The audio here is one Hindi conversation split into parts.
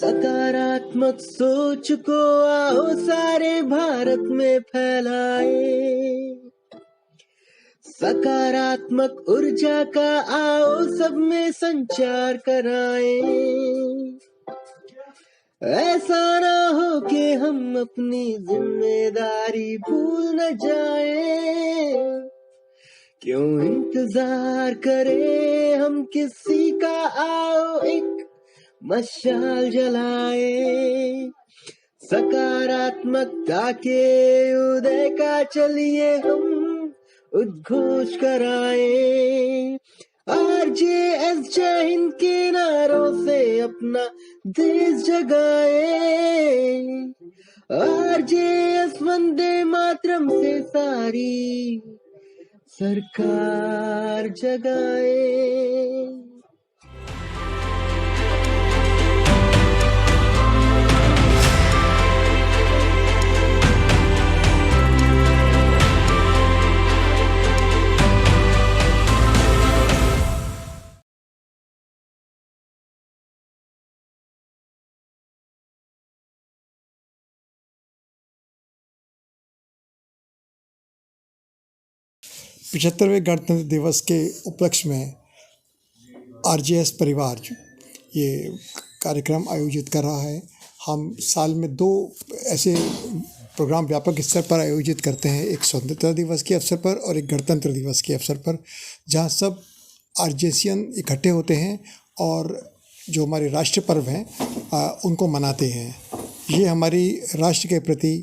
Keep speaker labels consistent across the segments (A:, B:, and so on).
A: सकारात्मक सोच को आओ सारे भारत में फैलाए। सकारात्मक ऊर्जा का आओ सब में संचार कराएं। ऐसा ना हो कि हम अपनी जिम्मेदारी भूल न जाएं। क्यों इंतजार करें हम किसी का, आओ एक मशाल जलाए। सकारात्मकता के उदय का चलिए हम उद्घोष कराएं। RJS जय हिंद के नारों से अपना देश जगाए। RJS वंदे मातरम से सारी सरकार जगाए।
B: 75वें गणतंत्र दिवस के उपलक्ष्य में RJS परिवार ये कार्यक्रम आयोजित कर रहा है। हम साल में 2 ऐसे प्रोग्राम व्यापक स्तर पर आयोजित करते हैं, एक स्वतंत्रता दिवस के अवसर पर और एक गणतंत्र दिवस के अवसर पर, जहां सब RJSian इकट्ठे होते हैं और जो हमारे राष्ट्र पर्व हैं उनको मनाते हैं। ये हमारी राष्ट्र के प्रति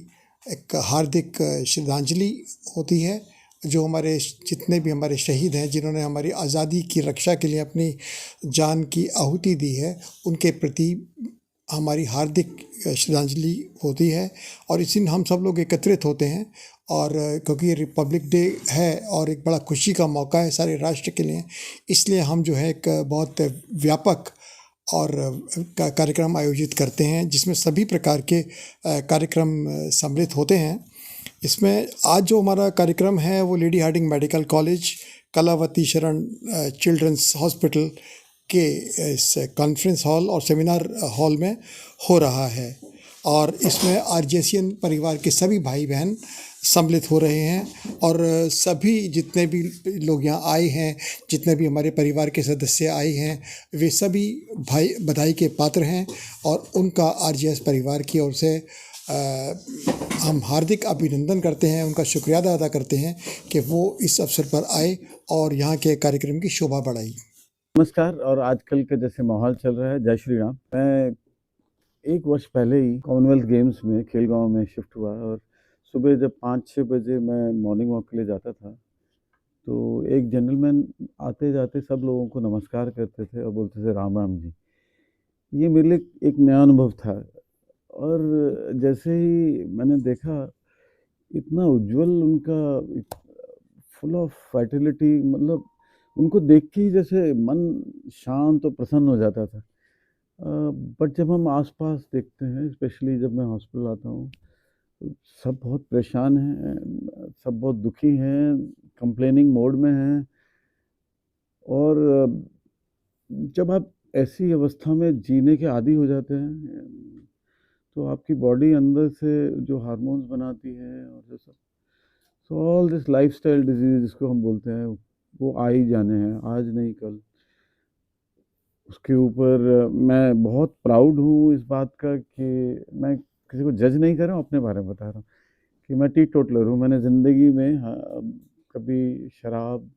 B: एक हार्दिक श्रद्धांजलि होती है। जो हमारे जितने भी हमारे शहीद हैं, जिन्होंने हमारी आज़ादी की रक्षा के लिए अपनी जान की आहुति दी है, उनके प्रति हमारी हार्दिक श्रद्धांजलि होती है। और इस दिन हम सब लोग एकत्रित होते हैं और क्योंकि ये रिपब्लिक डे है और एक बड़ा खुशी का मौका है सारे राष्ट्र के लिए, इसलिए हम जो है एक बहुत व्यापक और कार्यक्रम आयोजित करते हैं, जिसमें सभी प्रकार के कार्यक्रम सम्मिलित होते हैं। इसमें आज जो हमारा कार्यक्रम है वो Lady Hardinge Medical College, Kalawati Saran Children's Hospital के इस कॉन्फ्रेंस हॉल और सेमिनार हॉल में हो रहा है। और इसमें RJSian परिवार के सभी भाई बहन सम्मिलित हो रहे हैं और सभी जितने भी लोग यहाँ आए हैं, जितने भी हमारे परिवार के सदस्य आए हैं, वे सभी भाई बधाई के पात्र हैं और उनका RJS परिवार की ओर से हम हार्दिक अभिनंदन करते हैं, उनका शुक्रिया अदा करते हैं कि वो इस अवसर पर आए और यहाँ के कार्यक्रम की शोभा बढ़ाई।
C: नमस्कार। और आजकल का जैसे माहौल चल रहा है, जय श्री राम। मैं 1 वर्ष पहले ही कॉमनवेल्थ गेम्स में खेलगांव में शिफ्ट हुआ और सुबह जब 5-6 बजे मैं मॉर्निंग वॉक के लिए जाता था तो एक जेंटलमैन आते जाते सब लोगों को नमस्कार करते थे और बोलते थे राम राम जी। ये मेरे लिए एक नया अनुभव था और जैसे ही मैंने देखा इतना उज्जवल उनका, फुल ऑफ वाइटलिटी, मतलब उनको देख के ही जैसे मन शांत और प्रसन्न हो जाता था। बट जब हम आसपास देखते हैं, स्पेशली जब मैं हॉस्पिटल आता हूँ, तो सब बहुत परेशान हैं, सब बहुत दुखी हैं, कंप्लेनिंग मोड में हैं। और जब आप ऐसी अवस्था में जीने के आदी हो जाते हैं तो आपकी बॉडी अंदर से जो हार्मोन्स बनाती है और जो सब, so all this lifestyle disease जिसको हम बोलते हैं, वो आ ही जाने हैं, आज नहीं कल। उसके ऊपर मैं बहुत प्राउड हूँ इस बात का कि मैं किसी को जज नहीं कर रहा हूँ, अपने बारे में बता रहा हूँ कि मैं टी टोटलर हूँ। मैंने ज़िंदगी में कभी शराब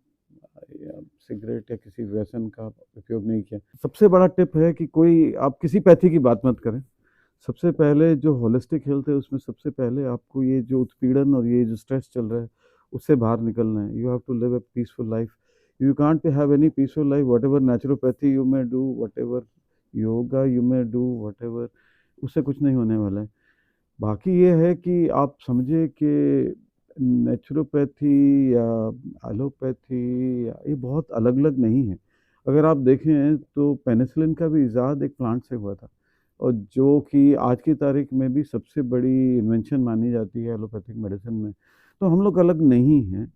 C: या सिगरेट या किसी व्यसन का उपयोग नहीं किया। सबसे बड़ा टिप है कि कोई आप किसी पैथी की बात मत करें। सबसे पहले जो होलिस्टिक हेल्थ है उसमें सबसे पहले आपको ये जो उत्पीड़न और ये जो स्ट्रेस चल रहा है उससे बाहर निकलना है। You have to live a peaceful life. You can't have any peaceful life, whatever naturopathy you may do, whatever yoga you may do, whatever, उससे कुछ नहीं होने वाला है। बाकी ये है कि आप समझे कि नेचुरोपैथी या एलोपैथी ये बहुत अलग अलग नहीं है। अगर आप देखें तो पेनिसिलिन का भी इजाद एक प्लांट से हुआ था और जो कि आज की तारीख में भी सबसे बड़ी इन्वेंशन मानी जाती है एलोपैथिक मेडिसिन में। तो हम लोग अलग नहीं हैं।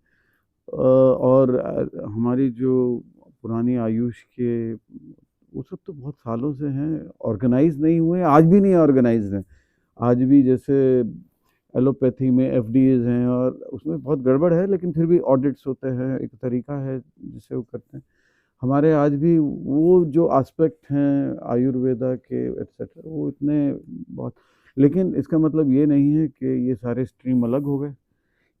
C: और हमारी जो पुरानी आयुष के वो सब तो बहुत सालों से हैं, ऑर्गेनाइज नहीं हुए, आज भी नहीं ऑर्गेनाइज हैं। आज भी जैसे एलोपैथी में एफडीएज हैं और उसमें बहुत गड़बड़ है, लेकिन फिर भी ऑडिट्स होते हैं, एक तरीका है जिससे वो करते हैं। हमारे आज भी वो जो एस्पेक्ट हैं आयुर्वेदा के एट्सेट्रा वो इतने बहुत, लेकिन इसका मतलब ये नहीं है कि ये सारे स्ट्रीम अलग हो गए।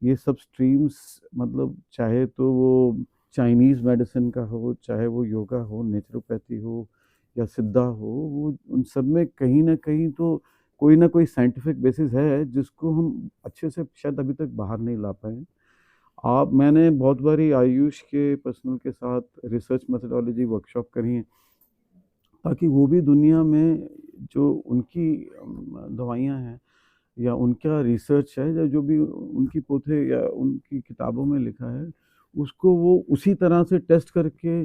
C: ये सब स्ट्रीम्स मतलब चाहे तो वो चाइनीज़ मेडिसिन का हो, चाहे वो योगा हो, नेचुरोपैथी हो या सिद्धा हो, वो उन सब में कहीं ना कहीं तो कोई ना कोई साइंटिफिक बेसिस है जिसको हम अच्छे से शायद अभी तक बाहर नहीं ला पाए। मैंने बहुत बारी आयुष के पर्सनल के साथ रिसर्च मेथोडोलॉजी वर्कशॉप करी हैं, ताकि वो भी दुनिया में जो उनकी दवाइयाँ हैं या उनका रिसर्च है या जो भी उनकी पोथे या उनकी किताबों में लिखा है, उसको वो उसी तरह से टेस्ट करके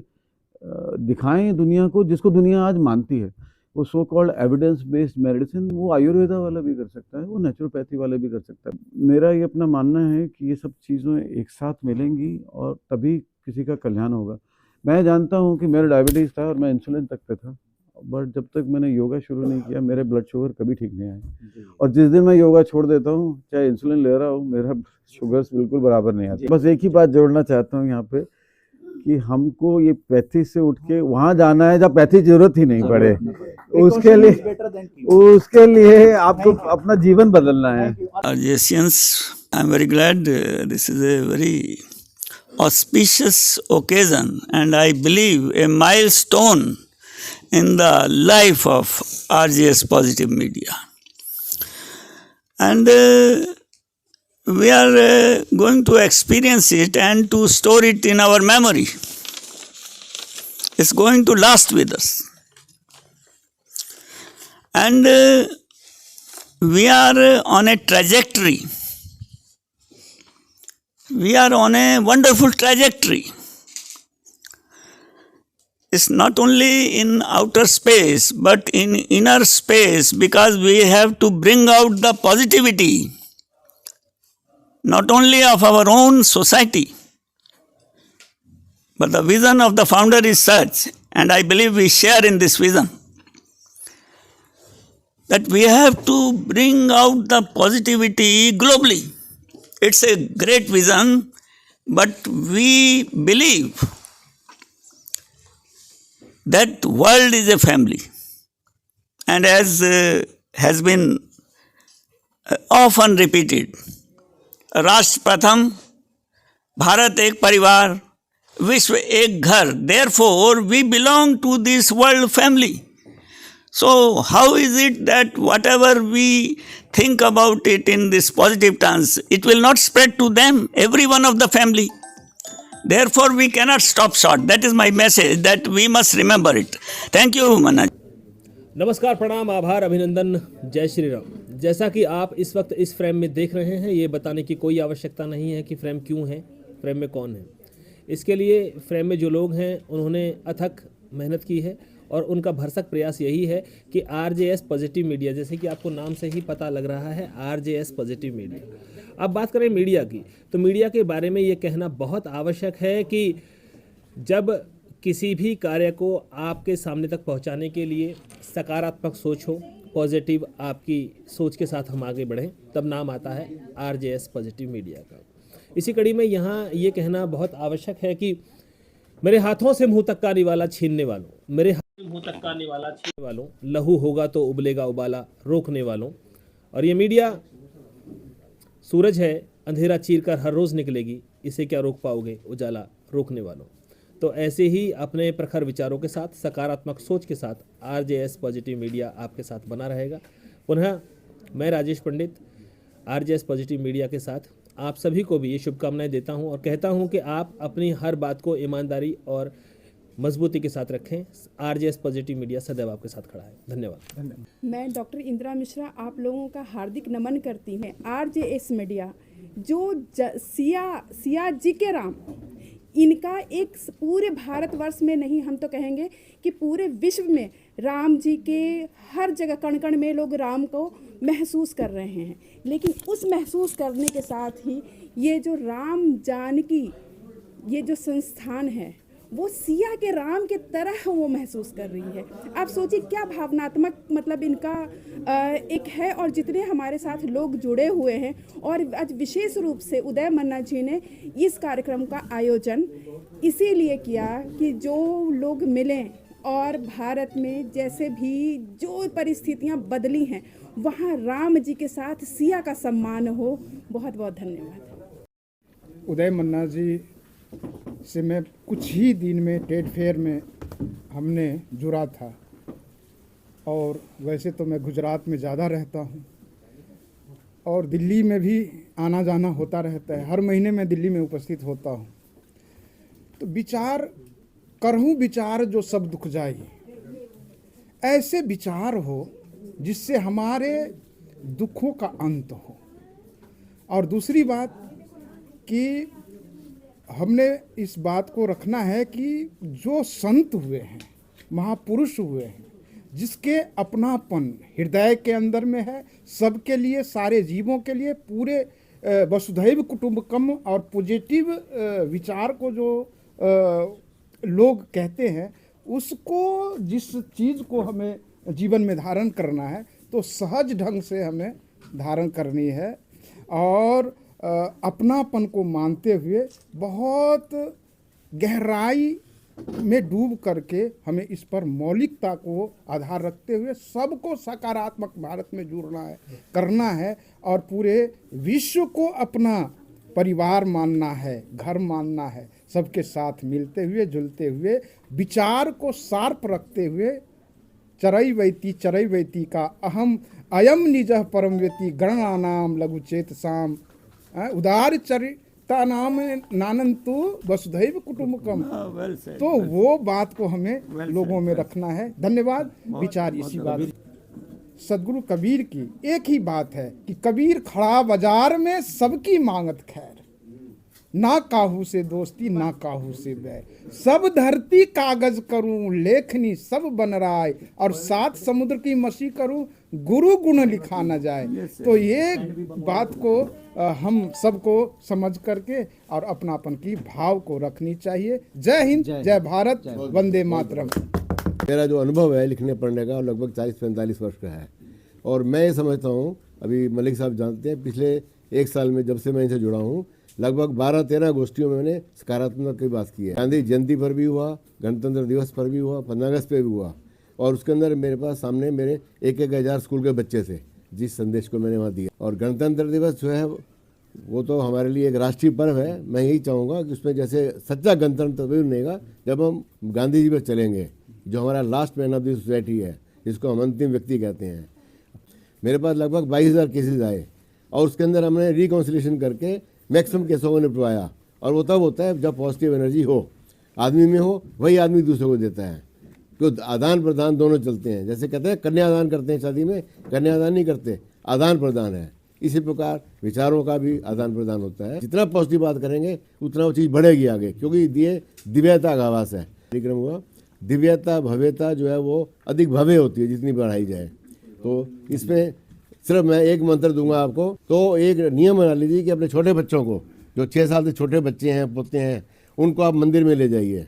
C: दिखाएं दुनिया को, जिसको दुनिया आज मानती है। वो so called evidence based medicine वो आयुर्वेदा वाला भी कर सकता है, वो नेचुरोपैथी वाला भी कर सकता है। मेरा ये अपना मानना है कि ये सब चीज़ें एक साथ मिलेंगी और तभी किसी का कल्याण होगा। मैं जानता हूँ कि मेरा डायबिटीज़ था और मैं इंसुलिन तक पे था, बट जब तक मैंने योगा शुरू नहीं किया मेरे ब्लड शुगर कभी ठीक नहीं आए। और जिस दिन मैं योगा छोड़ देता हूँ, चाहे इंसुलिन ले रहा हूँ, मेरा शुगर्स बिल्कुल बराबर नहीं आते। बस एक ही बात जोड़ना चाहता हूँ यहाँ पे कि हमको ये पैथी से उठ के वहाँ जाना है जहाँ पैथी जरूरत ही नहीं पड़े। उसके लिए आपको अपना जीवन बदलना है।
D: I am very glad this is a very auspicious occasion and I believe a milestone in the life of RGS Positive Media. And we are going to experience it and to store it in our memory. It's going to last with us. And we are on a trajectory. We are on a wonderful trajectory. It's not only in outer space, but in inner space, because we have to bring out the positivity, not only of our own society, but the vision of the founder is such, and I believe we share in this vision, that we have to bring out the positivity globally. It's a great vision, but we believe that world is a family. And as has been often repeated, राष्ट्र प्रथम, भारत एक परिवार, विश्व एक घर. Therefore, we belong to this world family. So, how is it that whatever we think about it in this positive terms, it will not spread to them, every one of the family? Therefore, we cannot stop short. That is my message, that we must remember it. Thank you, Manoj.
E: नमस्कार, प्रणाम, आभार, अभिनंदन, जय श्री राम। जैसा कि आप इस वक्त इस फ्रेम में देख रहे हैं, ये बताने की कोई आवश्यकता नहीं है कि फ्रेम क्यों है, फ्रेम में कौन है। इसके लिए फ्रेम में जो लोग हैं उन्होंने अथक मेहनत की है और उनका भरसक प्रयास यही है कि आरजेएस पॉजिटिव मीडिया, जैसे कि आपको नाम से ही पता लग रहा है, आरजेएस पॉजिटिव मीडिया। अब बात करें मीडिया की, तो मीडिया के बारे में ये कहना बहुत आवश्यक है कि जब किसी भी कार्य को आपके सामने तक पहुंचाने के लिए सकारात्मक सोच हो, पॉजिटिव आपकी सोच के साथ हम आगे बढ़ें, तब नाम आता है आरजेएस पॉजिटिव मीडिया का। इसी कड़ी में यहाँ ये कहना बहुत आवश्यक है कि मेरे हाथों से मुंह तक का निवाला छीनने वालों, मेरे हाथों से मुंह तक का निवाला छीनने वालों, लहू होगा तो उबलेगा उबाला रोकने वालों। और ये मीडिया सूरज है, अंधेरा चीरकर हर रोज़ निकलेगी, इसे क्या रोक पाओगे उजाला रोकने वालों। तो ऐसे ही अपने प्रखर विचारों के साथ, सकारात्मक सोच के साथ आरजेएस पॉजिटिव मीडिया आपके साथ बना रहेगा। पुनः मैं राजेश पंडित आरजेएस पॉजिटिव मीडिया के साथ आप सभी को भी ये शुभकामनाएं देता हूं और कहता हूं कि आप अपनी हर बात को ईमानदारी और मजबूती के साथ रखें। आरजेएस पॉजिटिव मीडिया सदैव आपके साथ खड़ा है। धन्यवाद।
F: मैं डॉक्टर इंदिरा मिश्रा आप लोगों का हार्दिक नमन करती हूँ। आरजेएस मीडिया जो सिया जी के राम, इनका एक पूरे भारतवर्ष में नहीं, हम तो कहेंगे कि पूरे विश्व में राम जी के हर जगह कण कण में लोग राम को महसूस कर रहे हैं। लेकिन उस महसूस करने के साथ ही ये जो राम जानकी ये जो संस्थान है वो सिया के राम के तरह वो महसूस कर रही है। आप सोचिए क्या भावनात्मक मतलब इनका एक है। और जितने हमारे साथ लोग जुड़े हुए हैं, और आज विशेष रूप से उदय मन्ना जी ने इस कार्यक्रम का आयोजन इसीलिए किया कि जो लोग मिलें और भारत में जैसे भी जो परिस्थितियां बदली हैं वहाँ राम जी के साथ सिया का सम्मान हो। बहुत बहुत धन्यवाद।
G: उदय मन्ना जी से मैं कुछ ही दिन में ट्रेड फेयर में हमने जुड़ा था, और वैसे तो मैं गुजरात में ज़्यादा रहता हूँ और दिल्ली में भी आना जाना होता रहता है। हर महीने मैं दिल्ली में उपस्थित होता हूँ। तो विचार करहूँ विचार जो सब दुख जाए, ऐसे विचार हो जिससे हमारे दुखों का अंत हो। और दूसरी बात कि हमने इस बात को रखना है कि जो संत हुए हैं, महापुरुष हुए हैं, जिसके अपनापन हृदय के अंदर में है, सबके लिए, सारे जीवों के लिए, पूरे वसुधैव कुटुंबकम और पॉजिटिव विचार को जो लोग कहते हैं, उसको जिस चीज़ को हमें जीवन में धारण करना है तो सहज ढंग से हमें धारण करनी है। और अपनापन को मानते हुए बहुत गहराई में डूब करके हमें इस पर मौलिकता को आधार रखते हुए सबको सकारात्मक भारत में जुड़ना है, करना है, और पूरे विश्व को अपना परिवार मानना है, घर मानना है, सबके साथ मिलते हुए जुलते हुए विचार को शार्प रखते हुए चरैवैती का अहम अयम निजः परमवेति गणनानाम लघुचेतसाम उदार चरिता नाम नानंतु वसुधैव कुटुंबकम। तो वो बात को हमें लोगों में रखना है। धन्यवाद। विचार इसी बात। सदगुरु कबीर की एक ही बात है कि कबीर खड़ा बाजार में सबकी मांगत खैर, ना काहू से दोस्ती ना काहू से बैर, सब धरती कागज करूं लेखनी सब बन राय, और सात समुद्र की मसी करूं गुरु गुण लिखा न जाए। तो ये बात को हम सबको समझ करके और अपनापन की भाव को रखनी चाहिए। जय हिंद, जय भारत, वंदे मातरम।
H: मेरा जो अनुभव है लिखने पढ़ने का लगभग 40-45 वर्ष का है, और मैं ये समझता हूँ, अभी मलिक साहब जानते हैं, पिछले 1 साल में जब से मैं इनसे जुड़ा हूँ लगभग 12-13 गोष्ठियों में मैंने सकारात्मक की बात की है। गांधी जयंती पर भी हुआ, गणतंत्र दिवस पर भी हुआ, 15 अगस्त पे भी हुआ, और उसके अंदर मेरे पास सामने मेरे 1-1 हज़ार स्कूल के बच्चे थे जिस संदेश को मैंने वहाँ दिया। और गणतंत्र दिवस जो है वो तो हमारे लिए एक राष्ट्रीय पर्व है। मैं यही चाहूँगा कि उसमें जैसे सच्चा गणतंत्र तभी बनेगा जब हम गांधी जी पर चलेंगे, जो हमारा last man of the society है, जिसको हम अंतिम व्यक्ति कहते हैं। मेरे पास लगभग 22,000 केसेज आए, और उसके अंदर हमने रिकाउंसिलेशन करके मैक्सिमम केसों को निपटवाया। और वो तब होता है जब पॉजिटिव एनर्जी हो, आदमी में हो, वही आदमी दूसरे को देता है। तो आदान प्रदान दोनों चलते हैं। जैसे कहते हैं कन्यादान करते हैं शादी में, कन्यादान नहीं करते, आदान प्रदान है। इसी प्रकार विचारों का भी आदान प्रदान होता है। जितना पॉजिटिव बात करेंगे उतना वो चीज़ बढ़ेगी आगे, क्योंकि ये दिव्यता का आवास है। कार्यक्रम हुआ, दिव्यता भव्यता जो है वो अधिक भव्य होती है जितनी बढ़ाई जाए। तो इसमें सिर्फ मैं एक मंत्र दूंगा आपको। तो एक नियम बना लीजिए कि अपने छोटे बच्चों को, जो 6 साल से छोटे बच्चे हैं, पोते हैं, उनको आप मंदिर में ले जाइए,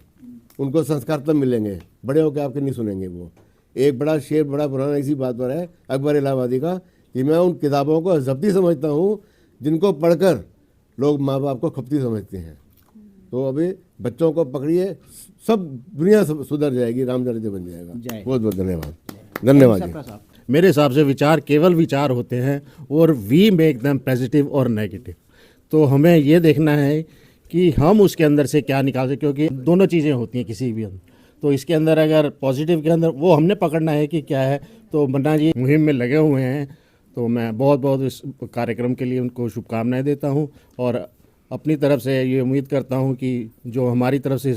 H: उनको संस्कार तब मिलेंगे, बड़े होकर आपके नहीं सुनेंगे। वो एक बड़ा शेर, बड़ा पुराना इसी बात पर है, अकबर इलाहाबादी का, कि मैं उन किताबों को ज़ब्ती समझता हूँ जिनको पढ़कर लोग माँ बाप को खपती समझते हैं। तो अभी बच्चों को पकड़िए, सब दुनिया सुधर जाएगी, रामचरित्र बन जाएगा। बहुत बहुत धन्यवाद। धन्यवाद।
I: मेरे हिसाब से विचार केवल विचार होते हैं, और वी मेक देम पॉजिटिव और नेगेटिव। तो हमें ये देखना है कि हम उसके अंदर से क्या निकाल सकते, क्योंकि दोनों चीज़ें होती हैं किसी भी अंदर। तो इसके अंदर अगर पॉजिटिव के अंदर वो हमने पकड़ना है कि क्या है। तो मन्ना जी मुहिम में लगे हुए हैं, तो मैं बहुत बहुत इस कार्यक्रम के लिए उनको शुभकामनाएं देता हूं, और अपनी तरफ से ये उम्मीद करता हूं कि जो हमारी तरफ से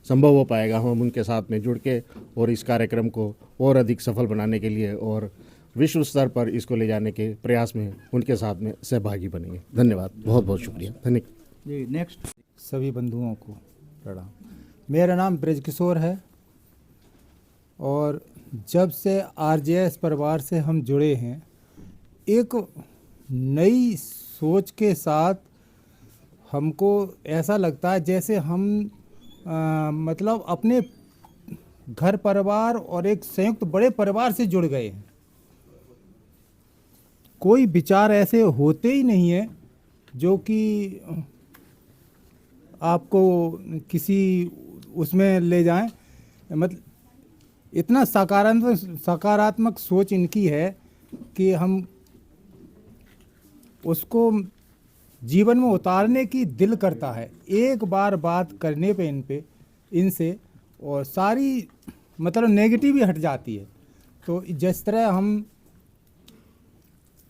I: संभव हो पाएगा हम उनके साथ में जुड़ के और इस कार्यक्रम को और अधिक सफल बनाने के लिए और विश्व स्तर पर इसको ले जाने के प्रयास में उनके साथ में सहभागी बनेंगे। धन्यवाद, बहुत बहुत शुक्रिया। धन्यवाद
J: जी। नेक्स्ट सभी बंधुओं को प्रणाम। मेरा नाम ब्रजकिशोर है, और जब से आरजेएस परिवार से हम जुड़े हैं, एक नई सोच के साथ हमको ऐसा लगता है जैसे हम मतलब अपने घर परिवार और एक संयुक्त बड़े परिवार से जुड़ गए हैं। कोई विचार ऐसे होते ही नहीं है जो कि आपको किसी उसमें ले जाएं। मतलब इतना सकारात्मक सोच इनकी है कि हम उसको जीवन में उतारने की दिल करता है। एक बार बात करने पे इनसे और सारी मतलब नेगेटिव ही हट जाती है। तो जिस तरह हम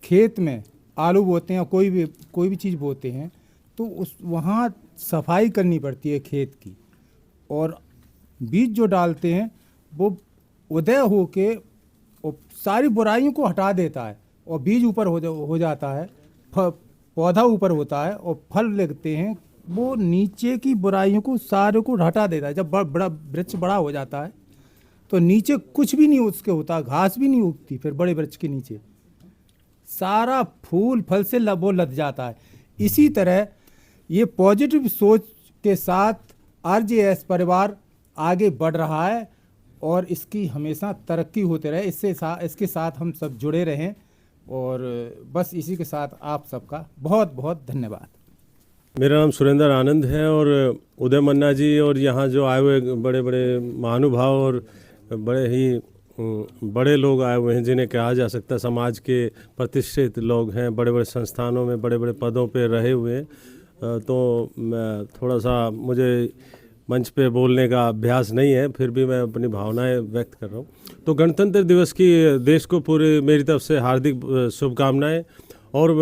J: खेत में आलू बोते हैं, कोई भी चीज़ बोते हैं, तो उस वहाँ सफाई करनी पड़ती है खेत की, और बीज जो डालते हैं वो उदय होके और सारी बुराइयों को हटा देता है और बीज ऊपर हो जाता है, पौधा ऊपर होता है और फल लगते हैं, वो नीचे की बुराइयों को सारे को हटा देता है। जब बड़ा वृक्ष बड़ा हो जाता है तो नीचे कुछ भी नहीं उसके होता, घास भी नहीं उगती। फिर बड़े वृक्ष के नीचे सारा फूल फल से वो लद जाता है। इसी तरह ये पॉजिटिव सोच के साथ आरजेएस परिवार आगे बढ़ रहा है और इसकी हमेशा तरक्की होते रहे। इसके साथ हम सब जुड़े रहें, और बस इसी के साथ आप सबका बहुत बहुत धन्यवाद।
K: मेरा नाम सुरेंद्र आनंद है, और उदय मन्ना जी और यहाँ जो आए हुए बड़े बड़े महानुभाव और बड़े ही बड़े लोग आए हुए हैं, जिन्हें कहा जा सकता है समाज के प्रतिष्ठित लोग हैं, बड़े बड़े संस्थानों में बड़े बड़े पदों पे रहे हुए हैं। तो मैं थोड़ा सा, मुझे मंच पे बोलने का अभ्यास नहीं है, फिर भी मैं अपनी भावनाएं व्यक्त कर रहा हूँ। तो गणतंत्र दिवस की देश को पूरी मेरी तरफ से हार्दिक शुभकामनाएं। और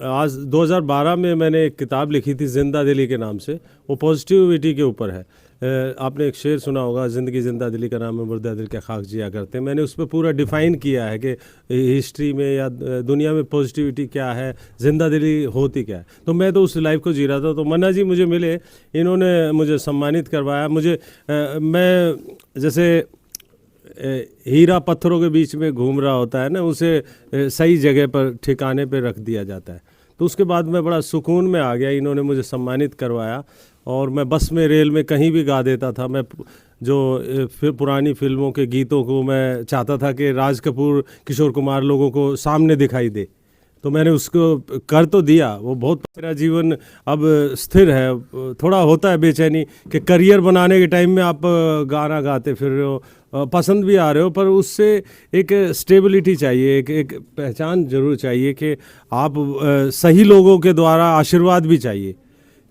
K: आज 2012 में मैंने एक किताब लिखी थी जिंदा दिली के नाम से, वो पॉजिटिविटी के ऊपर है। आपने एक शेर सुना होगा, ज़िंदगी जिंदा दिली का नाम है, मुर्दा दिल के खाक जिया करते हैं। मैंने उस पर पूरा डिफ़ाइन किया है कि हिस्ट्री में या दुनिया में पॉजिटिविटी क्या है, जिंदा दिली होती क्या है। तो मैं तो उस लाइफ को जी रहा था। तो मन्ना जी मुझे मिले, इन्होंने मुझे सम्मानित करवाया। मुझे मैं जैसे हीरा पत्थरों के बीच में घूम रहा होता है ना, उसे सही जगह पर ठिकाने पर रख दिया जाता है। तो उसके बाद मैं बड़ा सुकून में आ गया। इन्होंने मुझे सम्मानित करवाया और मैं बस में, रेल में, कहीं भी गा देता था। मैं जो फिर पुरानी फिल्मों के गीतों को मैं चाहता था कि राज कपूर, किशोर कुमार लोगों को सामने दिखाई दे, तो मैंने उसको कर तो दिया। वो बहुत, मेरा जीवन अब स्थिर है। थोड़ा होता है बेचैनी कि करियर बनाने के टाइम में आप गाना गाते फिर रहे हो, पसंद भी आ रहे हो, पर उससे एक स्टेबिलिटी चाहिए, एक पहचान जरूर चाहिए कि आप सही लोगों के द्वारा आशीर्वाद भी चाहिए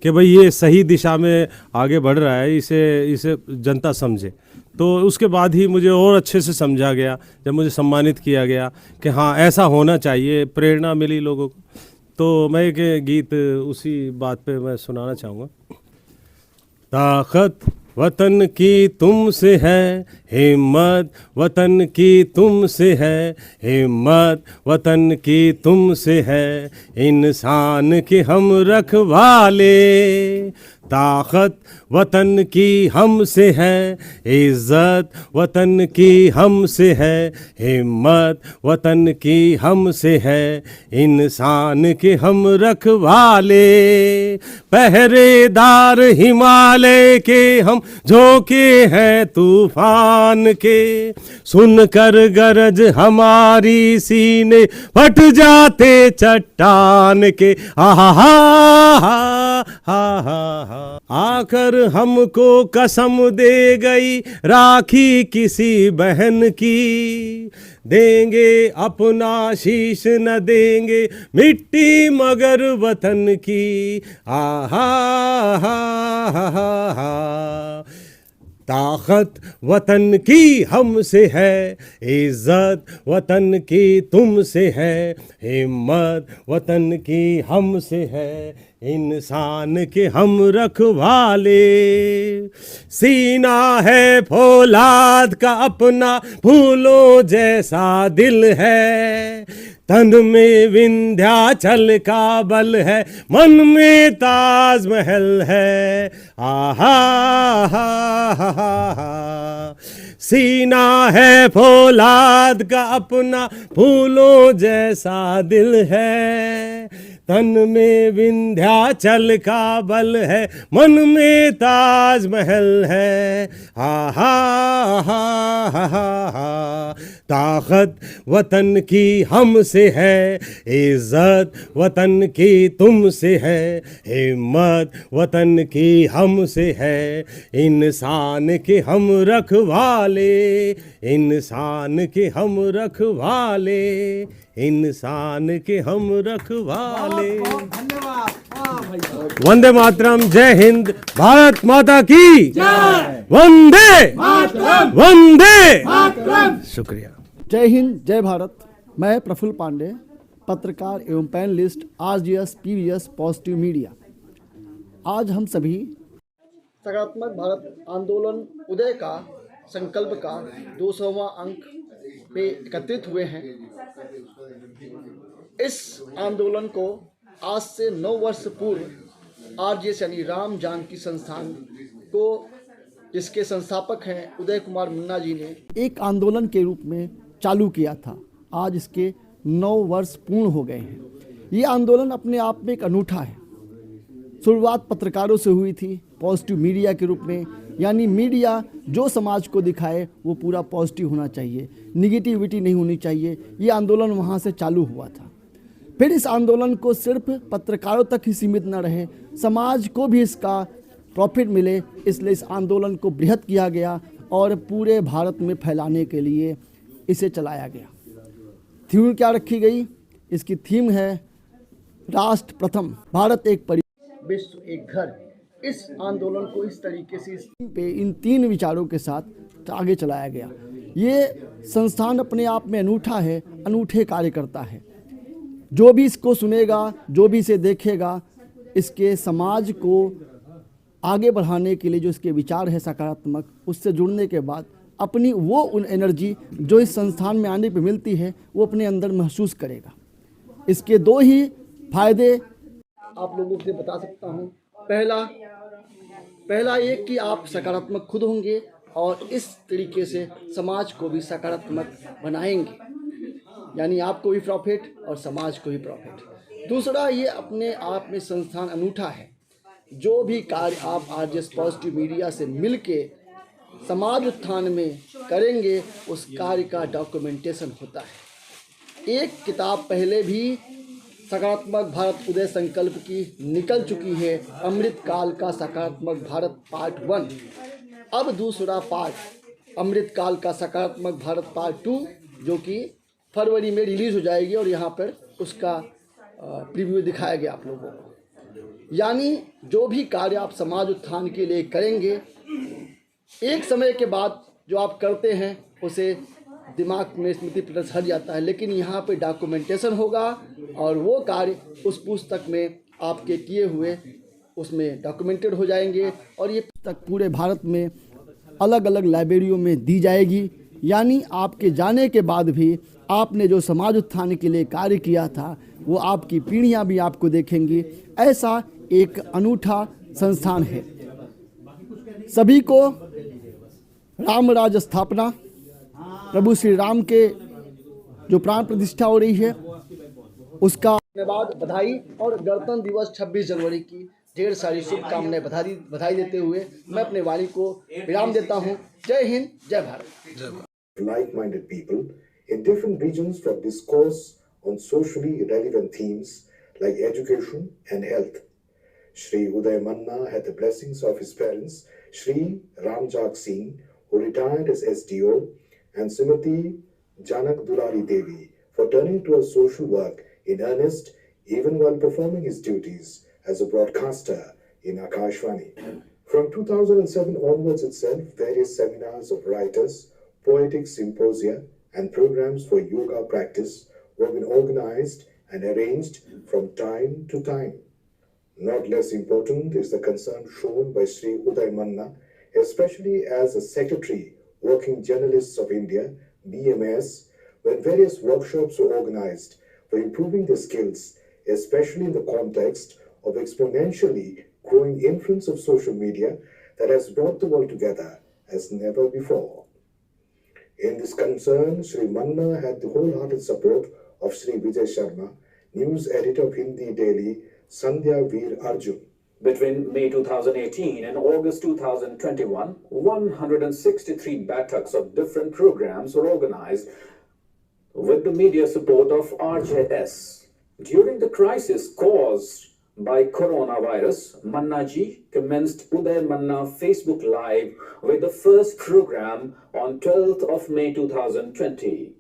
K: कि भाई ये सही दिशा में आगे बढ़ रहा है, इसे जनता समझे। तो उसके बाद ही मुझे और अच्छे से समझा गया जब मुझे सम्मानित किया गया कि हाँ ऐसा होना चाहिए, प्रेरणा मिली लोगों को। तो मैं एक गीत उसी बात पे मैं सुनाना चाहूँगा। ताकत वतन की तुमसे है, हिम्मत वतन की तुमसे है, हिम्मत वतन की तुमसे है, इंसान के हम रखवाले। ताकत वतन की हमसे है, इज़्ज़त वतन की हमसे है, हिम्मत वतन की हमसे है, इंसान के हम रखवाले। पहरेदार हिमालय के हम झोंके हैं तूफान के, सुनकर गरज हमारी सीने फट जाते चट्टान के। आहा हा हा हा हा। आकर हमको कसम दे गई राखी किसी बहन की, देंगे अपना शीश न देंगे मिट्टी मगर वतन की। आहा हा हा हा हा। ताकत वतन की हमसे है, इज़्ज़त वतन की तुमसे है, हिम्मत वतन की हमसे है, इंसान के हम रखवाले। सीना है फौलाद का अपना, फूलों जैसा दिल है, तन में विंध्याचल का बल है, मन में ताजमहल है। आहा हा हा हा। सीना है फौलाद का अपना, फूलों जैसा दिल है, तन में विंध्याचल का बल है, मन में ताजमहल है। हा हा हा हा हा हा। ताकत वतन की हमसे है, इज्जत वतन की तुमसे है, हिम्मत वतन की हमसे है, इंसान के हम रखवाले, इंसान के हम रखवाले, इंसान के हम रखवाले। वंदे मातरम। जय हिंद। भारत माता की वंदे वंदे। शुक्रिया।
L: जय हिंद, जय भारत। मैं प्रफुल्ल पांडे, पत्रकार एवं panelist RGS PBS positive media. आज हम सभी सकारात्मक भारत आंदोलन उदय का संकल्प का 200वां अंक पे एकत्रित हुए हैं। इस आंदोलन को आज से 9 वर्ष पूर्व RGS यानी राम जानकी संस्थान को, जिसके संस्थापक हैं उदय कुमार मन्ना जी ने, एक आंदोलन के रूप में चालू किया था। आज इसके 9 वर्ष पूर्ण हो गए हैं। ये आंदोलन अपने आप में एक अनूठा है। शुरुआत पत्रकारों से हुई थी, पॉजिटिव मीडिया के रूप में, यानी मीडिया जो समाज को दिखाए वो पूरा पॉजिटिव होना चाहिए, निगेटिविटी नहीं होनी चाहिए। ये आंदोलन वहाँ से चालू हुआ था। फिर इस आंदोलन को सिर्फ पत्रकारों तक ही सीमित न रहे, समाज को भी इसका प्रॉफिट मिले, इसलिए इस आंदोलन को बृहत किया गया और पूरे भारत में फैलाने के लिए इसे चलाया गया। थीम क्या रखी गई? इसकी थीम है राष्ट्र प्रथम, भारत एक परिवार, विश्व एक घर। इस आंदोलन को इस तरीके से इन 3 विचारों के साथ आगे चलाया गया। ये संस्थान अपने आप में अनूठा है, अनूठे कार्य करता है। जो भी इसको सुनेगा, जो भी इसे देखेगा, इसके समाज को आगे बढ़ाने के लिए जो इसके विचार है सकारात्मक, उससे जुड़ने के बाद अपनी वो उन एनर्जी जो इस संस्थान में आने पे मिलती है वो अपने अंदर महसूस करेगा। इसके 2 ही फायदे आप लोगों से बता सकता हूँ। पहला एक कि आप सकारात्मक खुद होंगे और इस तरीके से समाज को भी सकारात्मक बनाएंगे, यानी आपको भी प्रॉफिट और समाज को भी प्रॉफिट। दूसरा, ये अपने आप में संस्थान अनूठा है। जो भी कार्य आप RGS पॉजिटिव मीडिया से मिलके समाज उत्थान में करेंगे, उस कार्य का डॉक्यूमेंटेशन होता है। एक किताब पहले भी सकारात्मक भारत उदय संकल्प की निकल चुकी है, अमृत काल का सकारात्मक भारत पार्ट 1। अब दूसरा पार्ट अमृत काल का सकारात्मक भारत पार्ट 2, जो कि फरवरी में रिलीज़ हो जाएगी और यहाँ पर उसका प्रीव्यू दिखाया गया आप लोगों को। यानी जो भी कार्य आप समाज उत्थान के लिए करेंगे, एक समय के बाद जो आप करते हैं उसे दिमाग में स्मृति पटल हट जाता है, लेकिन यहाँ पे डॉक्यूमेंटेशन होगा और वो कार्य उस पुस्तक में आपके किए हुए उसमें डॉक्यूमेंटेड हो जाएंगे और ये पुस्तक पूरे भारत में अलग अलग लाइब्रेरियों में दी जाएगी। यानी आपके जाने के बाद भी आपने जो समाज उत्थान के लिए कार्य किया था वो आपकी पीढ़ियाँ भी आपको देखेंगी। ऐसा एक अनूठा संस्थान है। सभी को राम राज स्थापना, प्रभु श्री राम के जो प्राण प्रतिष्ठा हो रही है उसका धन्यवाद, बधाई और गणतंत्र दिवस 26 जनवरी की ढेर सारी शुभकामनाएं बधाई देते हुए मैं अपने वाणी को विराम देता हूं। जय हिंद, जय Bharat.
M: Like-minded people in different regions for discourse on socially relevant themes like education and health. Shri Uday Manna had the blessings of his parents, Shri Ramjak Singh, who retired as SDO, and Srimati Janak Dulari Devi for turning to a social work in earnest even while performing his duties as a broadcaster in Akashvani. From 2007 onwards itself, various seminars of writers, poetic symposia and programs for yoga practice were been organized and arranged from time to time. Not less important is the concern shown by Sri Uday Manna, especially as a Secretary Working Journalists of India, BMS, when various workshops were organized for improving their skills, especially in the context of exponentially growing influence of social media that has brought the world together as never before. In this concern, Shri Manna had the wholehearted support of Shri Vijay Sharma, news editor of Hindi daily Sandhya Veer Arjun.
N: Between May 2018 and August 2021, 163 baitaks of different programs were organized with the media support of RJS. During the crisis caused by coronavirus, Manna ji commenced Uday Manna Facebook Live with the first program on 12th of May 2020.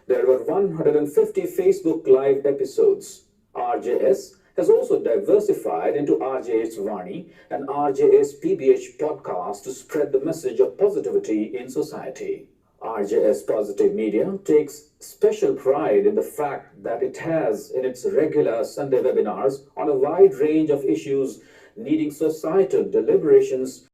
N: There were 150 Facebook Live episodes. RJS has also diversified into RJS Vani and RJS PBH podcast to spread the message of positivity in society. RJS Positive Media takes special pride in the fact that it has in its regular Sunday webinars on a wide range of issues needing societal deliberations